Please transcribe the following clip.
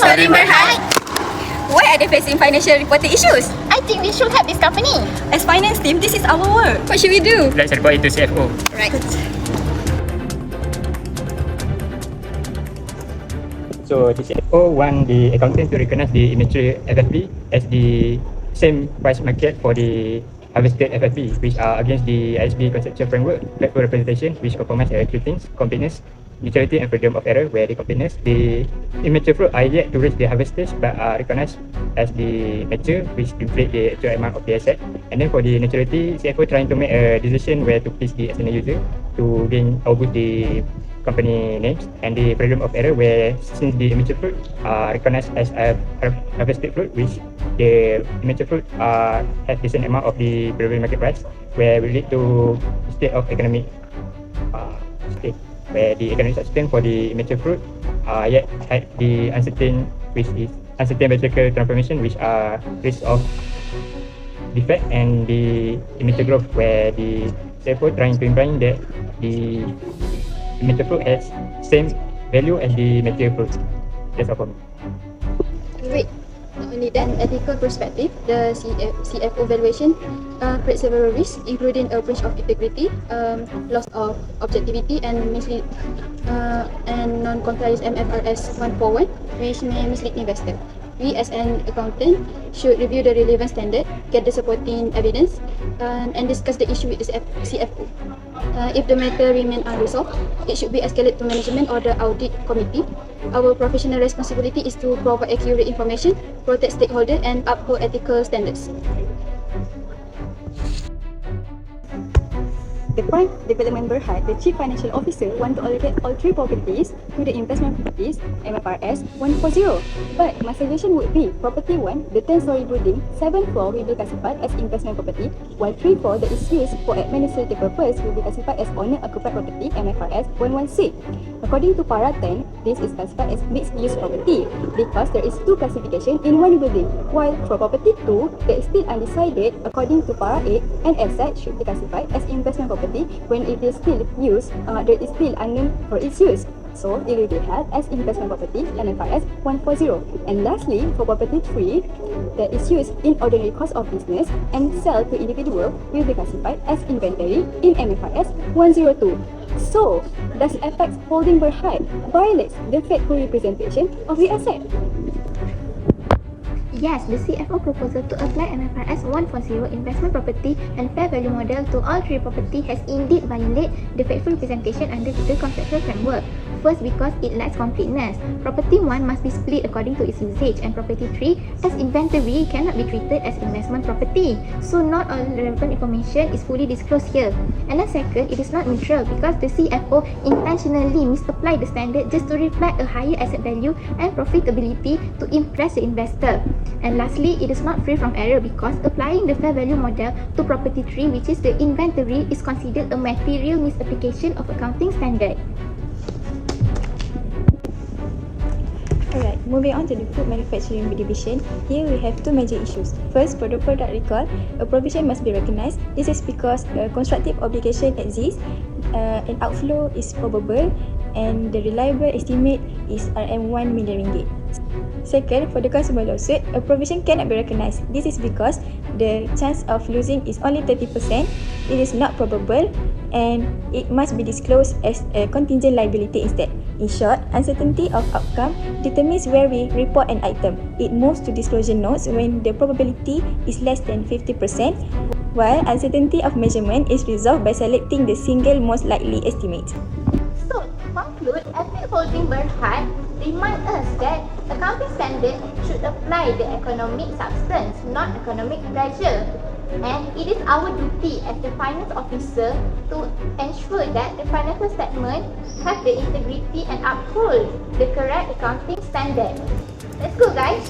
Holding Berhad. Why are they facing financial reporting issues? I think we should help this company. As finance team, this is our work. What should we do? Let's report it to CFO. Right. So the CFO want the accountant to recognize the immature FFP as the same price market for the harvested FFP, which are against the ISB conceptual framework, factual representation, which compromise three things: completeness, neutrality, and freedom of error. Where the completeness, the immature fruit are yet to reach the harvest stage but are recognized as the mature, which inflate the actual amount of the asset. And then for the neutrality, CFO trying to make a decision where to please the external user to gain or boost the company names. And the freedom of error, where since the immature fruit are recognized as a harvested fruit, which the immature fruit have decent amount of the prevailing market price, where will lead to state of economic state, where the economic sustain for the immature fruit yet had the uncertain, which is uncertain biological transformation, which are risk of defect, and the immature growth, where the CFO trying to imply that the immature fruit has same value as the mature fruit. That's all for me. Wait, not only that, ethical perspective, the CFO valuation creates several risks, including a breach of integrity, loss of objectivity, and non-compliance MFRS 141, which may mislead investor. We as an accountant should review the relevant standard, get the supporting evidence, and discuss the issue with the CFO. If the matter remains unresolved, it should be escalated to management or the audit committee. Our professional responsibility is to provide accurate information, protect stakeholders, and uphold ethical standards. The Prime Development Berhad, the Chief Financial Officer, want to allocate all three properties to the investment properties MFRS 140. But my suggestion would be property 1, the 10-story building, 7th floor will be classified as investment property, while 3 floor that is used for administrative purpose will be classified as owner occupied property MFRS 116. According to Para 10, this is classified as mixed use property because there is two classification in one building, while for property 2 that is still undecided according to Para 8 and as such should be classified as investment property when it is still used, there is still unknown for its use. So it will be held as investment property MFRS 140. And lastly, for property 3 that is used in ordinary course of business and sell to individual will be classified as inventory in MFRS 102. So, does FX Holding Berhad violates the faithful representation of the asset? Yes, the CFO proposal to apply MFRS 140 investment property and fair value model to all three property has indeed violated the faithful representation under the conceptual framework. First, because it lacks completeness. Property 1 must be split according to its usage, and property 3 as inventory cannot be treated as investment property. So not all relevant information is fully disclosed here. And then second, it is not neutral because the CFO intentionally misapplied the standard just to reflect a higher asset value and profitability to impress the investor. And lastly, it is not free from error because applying the fair value model to property 3, which is the inventory, is considered a material misapplication of accounting standard. Alright, moving on to the food manufacturing division, here we have two major issues. First, for the product recall, a provision must be recognized. This is because a constructive obligation exists, an outflow is probable, and the reliable estimate is RM1 million ringgit. Second, for the consumer lawsuit, a provision cannot be recognized. This is because the chance of losing is only 30%, it is not probable, and it must be disclosed as a contingent liability instead. In short, uncertainty of outcome determines where we report an item. It moves to disclosure notes when the probability is less than 50%, while uncertainty of measurement is resolved by selecting the single most likely estimate. So, to conclude, FX Holding Berhad remind us that accounting standard should apply the economic substance, not economic pleasure. And it is our duty as the finance officer to ensure that the financial statement have the integrity and uphold the correct accounting standard. Let's go, guys!